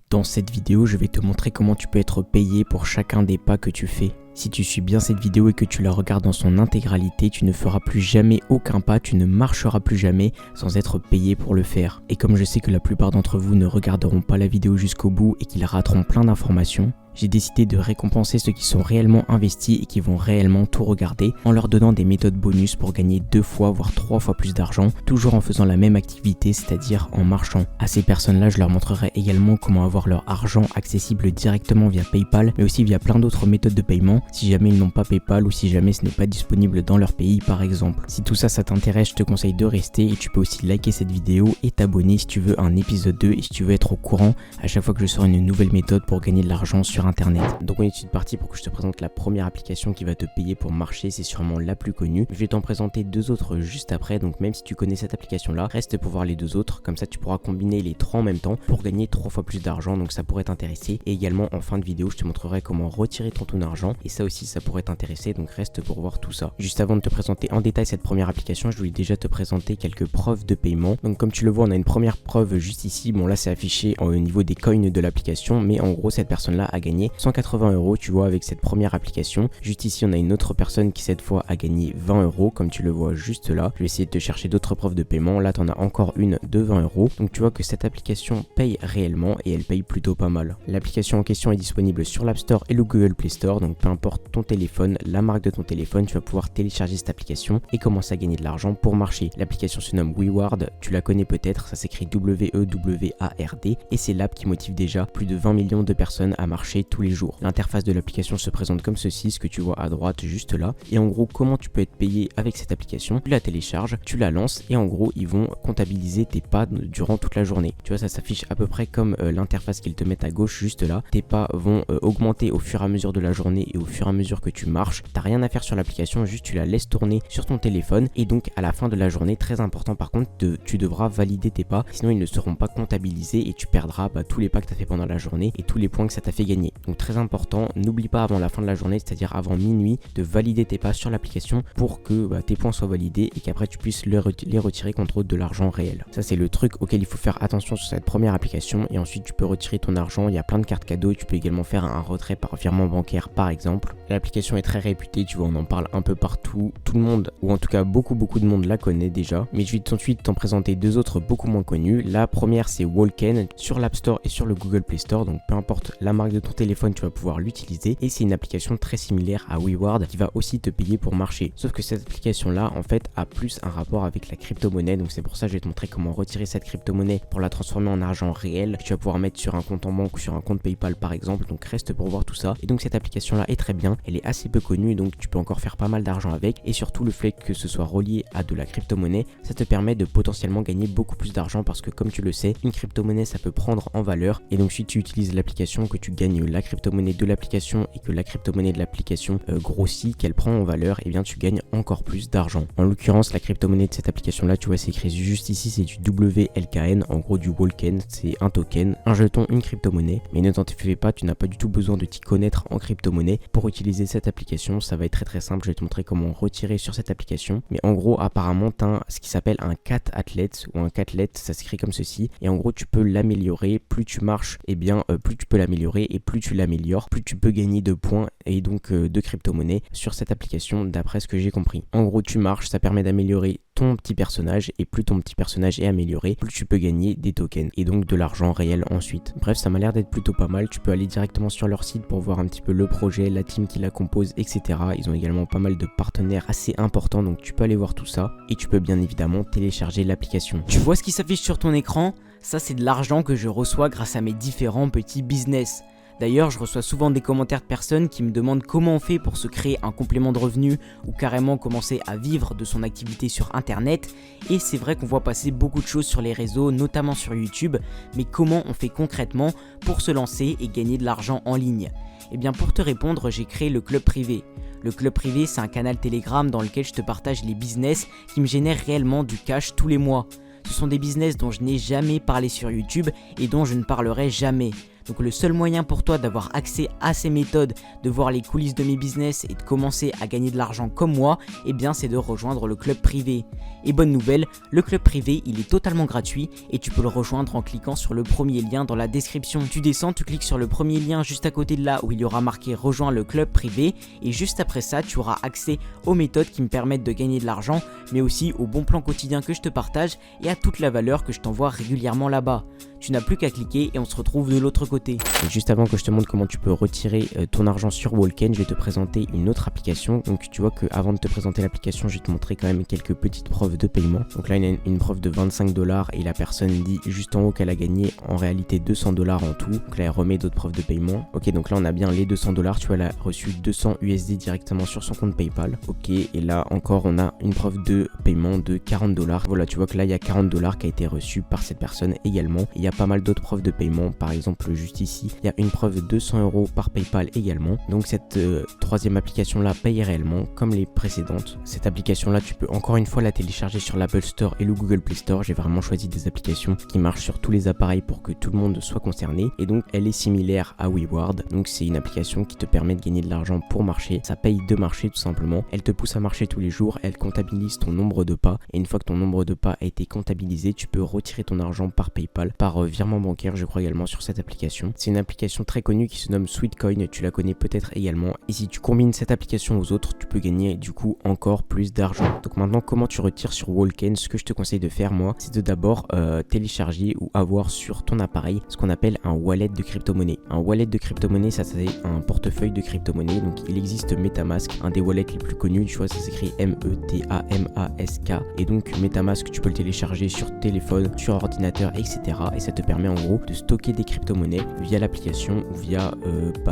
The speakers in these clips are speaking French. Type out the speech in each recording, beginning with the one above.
Dans cette vidéo, je vais te montrer comment tu peux être payé pour chacun des pas que tu fais. Si tu suis bien cette vidéo et que tu la regardes dans son intégralité, tu ne feras plus jamais aucun pas, tu ne marcheras plus jamais sans être payé pour le faire. Et comme je sais que la plupart d'entre vous ne regarderont pas la vidéo jusqu'au bout et qu'ils rateront plein d'informations, j'ai décidé de récompenser ceux qui sont réellement investis et qui vont réellement tout regarder en leur donnant des méthodes bonus pour gagner 2 fois voire 3 fois plus d'argent, toujours en faisant la même activité, c'est-à-dire en marchant. À ces personnes-là, je leur montrerai également comment avoir leur argent accessible directement via PayPal, mais aussi via plein d'autres méthodes de paiement, si jamais ils n'ont pas PayPal ou si jamais ce n'est pas disponible dans leur pays par exemple. Si tout ça, ça t'intéresse, je te conseille de rester et tu peux aussi liker cette vidéo et t'abonner si tu veux un épisode 2 et si tu veux être au courant à chaque fois que je sors une nouvelle méthode pour gagner de l'argent sur internet. Donc on est tout de suite parti pour que je te présente la première application qui va te payer pour marcher, c'est sûrement la plus connue. Je vais t'en présenter 2 autres juste après, donc même si tu connais cette application là, reste pour voir les 2 autres, comme ça tu pourras combiner les 3 en même temps pour gagner 3 fois plus d'argent, donc ça pourrait t'intéresser. Et également en fin de vidéo je te montrerai comment retirer ton argent et ça aussi ça pourrait t'intéresser, donc reste pour voir tout ça. Juste avant de te présenter en détail cette première application, je voulais déjà te présenter quelques preuves de paiement. Donc comme tu le vois, on a une première preuve juste ici, bon là c'est affiché au niveau des coins de l'application, mais en gros cette personne là a gagné 180 €, tu vois, avec cette première application. Juste ici on a une autre personne qui cette fois a gagné 20 € comme tu le vois juste là. Je vais essayer de te chercher d'autres preuves de paiement, là t'en as encore une de 20 €. Donc tu vois que cette application paye réellement et elle paye plutôt pas mal. L'application en question est disponible sur l'App Store et le Google Play Store, donc peu importe ton téléphone, la marque de ton téléphone, tu vas pouvoir télécharger cette application et commencer à gagner de l'argent pour marcher. L'application se nomme WeWard, tu la connais peut-être, ça s'écrit W-E-W-A-R-D et c'est l'app qui motive déjà plus de 20 millions de personnes à marcher tous les jours. L'interface de l'application se présente comme ceci, ce que tu vois à droite juste là. Et en gros, comment tu peux être payé avec cette application? Tu la télécharges, tu la lances et en gros, ils vont comptabiliser tes pas durant toute la journée. Tu vois, ça s'affiche à peu près comme l'interface qu'ils te mettent à gauche juste là. Tes pas vont augmenter au fur et à mesure de la journée et au fur et à mesure que tu marches. T'as rien à faire sur l'application, juste tu la laisses tourner sur ton téléphone et donc à la fin de la journée, très important par contre, tu devras valider tes pas, sinon ils ne seront pas comptabilisés et tu perdras tous les pas que tu as fait pendant la journée et tous les points que ça t'a fait gagner. Donc très important, n'oublie pas avant la fin de la journée, c'est-à-dire avant minuit, de valider tes pas sur l'application pour que tes points soient validés et qu'après tu puisses les retirer contre de l'argent réel. Ça c'est le truc auquel il faut faire attention sur cette première application et ensuite tu peux retirer ton argent, il y a plein de cartes cadeaux, tu peux également faire un retrait par virement bancaire par exemple. L'application est très réputée, tu vois, on en parle un peu partout, tout le monde, ou en tout cas beaucoup de monde la connaît déjà, mais je vais tout de suite t'en présenter 2 autres beaucoup moins connues. La première c'est Walken sur l'App Store et sur le Google Play Store, donc peu importe la marque de ton téléphone, tu vas pouvoir l'utiliser et c'est une application très similaire à WeWard qui va aussi te payer pour marcher. Sauf que cette application là en fait a plus un rapport avec la crypto-monnaie, donc c'est pour ça que je vais te montrer comment retirer cette crypto-monnaie pour la transformer en argent réel que tu vas pouvoir mettre sur un compte en banque ou sur un compte PayPal par exemple, donc reste pour voir tout ça. Et donc cette application là est très bien, elle est assez peu connue donc tu peux encore faire pas mal d'argent avec et surtout le fait que ce soit relié à de la crypto-monnaie, ça te permet de potentiellement gagner beaucoup plus d'argent parce que comme tu le sais, une crypto-monnaie ça peut prendre en valeur et donc si tu utilises l'application, que tu gagnes la crypto-monnaie de l'application et que la crypto-monnaie de l'application grossit, qu'elle prend en valeur, et bien tu gagnes encore plus d'argent. En l'occurrence, la crypto-monnaie de cette application là, tu vois, c'est écrit juste ici, c'est du WLKN, en gros du Walken, c'est un token, un jeton, une crypto-monnaie, mais ne t'en fais pas, tu n'as pas du tout besoin de t'y connaître en crypto-monnaie pour utiliser cette application. Ça va être très simple, je vais te montrer comment retirer sur cette application, mais en gros apparemment tu as ce qui s'appelle un cat athlete ou un catlet, ça s'écrit comme ceci, et en gros tu peux l'améliorer, plus tu marches, et bien plus tu peux l'améliorer et plus tu l'améliores, plus tu peux gagner de points et donc de crypto-monnaie sur cette application d'après ce que j'ai compris. En gros tu marches, ça permet d'améliorer ton petit personnage et plus ton petit personnage est amélioré, plus tu peux gagner des tokens et donc de l'argent réel ensuite. Bref, ça m'a l'air d'être plutôt pas mal, tu peux aller directement sur leur site pour voir un petit peu le projet, la team qui la compose, etc. Ils ont également pas mal de partenaires assez importants, donc tu peux aller voir tout ça et tu peux bien évidemment télécharger l'application. Tu vois ce qui s'affiche sur ton écran? Ça c'est de l'argent que je reçois grâce à mes différents petits business. D'ailleurs, je reçois souvent des commentaires de personnes qui me demandent comment on fait pour se créer un complément de revenu ou carrément commencer à vivre de son activité sur internet. Et c'est vrai qu'on voit passer beaucoup de choses sur les réseaux, notamment sur YouTube, mais comment on fait concrètement pour se lancer et gagner de l'argent en ligne? Eh bien pour te répondre, j'ai créé le club privé. Le club privé, c'est un canal Telegram dans lequel je te partage les business qui me génèrent réellement du cash tous les mois. Ce sont des business dont je n'ai jamais parlé sur YouTube et dont je ne parlerai jamais. Donc le seul moyen pour toi d'avoir accès à ces méthodes, de voir les coulisses de mes business et de commencer à gagner de l'argent comme moi, eh bien c'est de rejoindre le club privé. Et bonne nouvelle, le club privé il est totalement gratuit et tu peux le rejoindre en cliquant sur le premier lien dans la description. Tu descends, tu cliques sur le premier lien juste à côté de là où il y aura marqué rejoins le club privé et juste après ça tu auras accès aux méthodes qui me permettent de gagner de l'argent mais aussi au bon plan quotidien que je te partage et à toute la valeur que je t'envoie régulièrement là-bas. Tu n'as plus qu'à cliquer et on se retrouve de l'autre côté. Et juste avant que je te montre comment tu peux retirer ton argent sur Walken, je vais te présenter une autre application. Donc tu vois qu'avant de te présenter l'application, je vais te montrer quand même quelques petites preuves de paiement. Donc là il y a une preuve de 25$ et la personne dit juste en haut qu'elle a gagné en réalité 200$ en tout. Donc là elle remet d'autres preuves de paiement. Ok, donc là on a bien les 200$, tu vois, elle a reçu 200 USD directement sur son compte PayPal. Ok, et là encore on a une preuve de paiement de 40$. Voilà, tu vois que là il y a 40$ qui a été reçu par cette personne également. Il y a pas mal d'autres preuves de paiement, par exemple juste ici il y a une preuve de 200€ par PayPal également. Donc cette troisième application là paye réellement comme les précédentes. Cette application là tu peux encore une fois la télécharger sur l'Apple Store et le Google Play Store. J'ai vraiment choisi des applications qui marchent sur tous les appareils pour que tout le monde soit concerné et donc elle est similaire à WeWard. Donc c'est une application qui te permet de gagner de l'argent pour marcher. Ça paye de marcher tout simplement. Elle te pousse à marcher tous les jours, elle comptabilise ton nombre de pas et une fois que ton nombre de pas a été comptabilisé, tu peux retirer ton argent par PayPal, par virement bancaire je crois également sur cette application. C'est une application très connue qui se nomme Sweetcoin, tu la connais peut-être également et si tu combines cette application aux autres, tu peux gagner du coup encore plus d'argent. Donc maintenant comment tu retires sur Walken? Ce que je te conseille de faire moi, c'est de d'abord télécharger ou avoir sur ton appareil ce qu'on appelle un wallet de crypto-monnaie. Un wallet de crypto-monnaie, ça c'est un portefeuille de crypto-monnaie. Donc il existe MetaMask, un des wallets les plus connus, tu vois ça s'écrit METAMASK et donc MetaMask tu peux le télécharger sur téléphone, sur ordinateur, etc. et ça te permet en gros de stocker des crypto-monnaies via l'application ou via,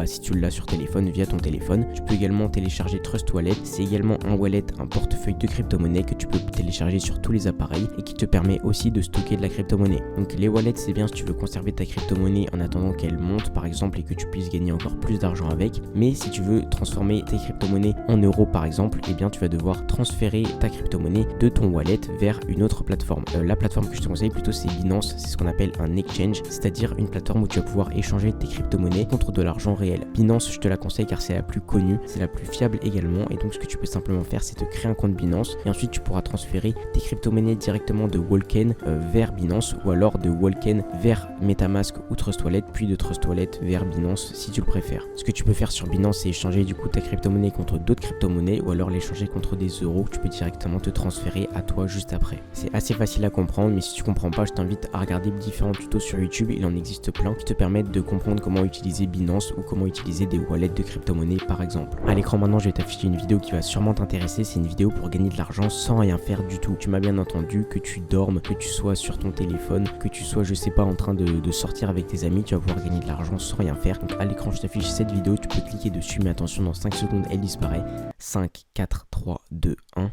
si tu l'as sur téléphone, via ton téléphone. Tu peux également télécharger Trust Wallet, c'est également un wallet, un portefeuille de crypto-monnaie que tu peux télécharger sur tous les appareils et qui te permet aussi de stocker de la crypto-monnaie. Donc les wallets c'est bien si tu veux conserver ta crypto-monnaie en attendant qu'elle monte par exemple et que tu puisses gagner encore plus d'argent avec, mais si tu veux transformer tes crypto-monnaies en euros par exemple, eh bien tu vas devoir transférer ta crypto-monnaie de ton wallet vers une autre plateforme. La plateforme que je te conseille plutôt c'est Binance, c'est ce qu'on appelle un exchange, c'est-à-dire une plateforme où tu vas pouvoir échanger tes crypto-monnaies contre de l'argent réel. Binance, je te la conseille car c'est la plus connue, c'est la plus fiable également et donc ce que tu peux simplement faire c'est te créer un compte Binance et ensuite tu pourras transférer tes crypto-monnaies directement de Walken vers Binance ou alors de Walken vers MetaMask ou Trust Wallet puis de Trust Wallet vers Binance si tu le préfères. Ce que tu peux faire sur Binance c'est échanger du coup ta crypto-monnaie contre d'autres crypto-monnaies ou alors l'échanger contre des euros que tu peux directement te transférer à toi juste après. C'est assez facile à comprendre mais si tu comprends pas je t'invite à regarder différents tutos sur YouTube, il en existe plein qui te permettent de comprendre comment utiliser Binance ou comment utiliser des wallets de crypto-monnaie par exemple. À l'écran maintenant je vais t'afficher une vidéo qui va sûrement t'intéresser, c'est une vidéo pour gagner de l'argent sans rien faire du tout. Tu m'as bien entendu, que tu dormes, que tu sois sur ton téléphone, que tu sois je sais pas en train de sortir avec tes amis, tu vas pouvoir gagner de l'argent sans rien faire. Donc à l'écran je t'affiche cette vidéo, tu peux cliquer dessus mais attention dans 5 secondes elle disparaît. 5, 4, 3, 2, 1.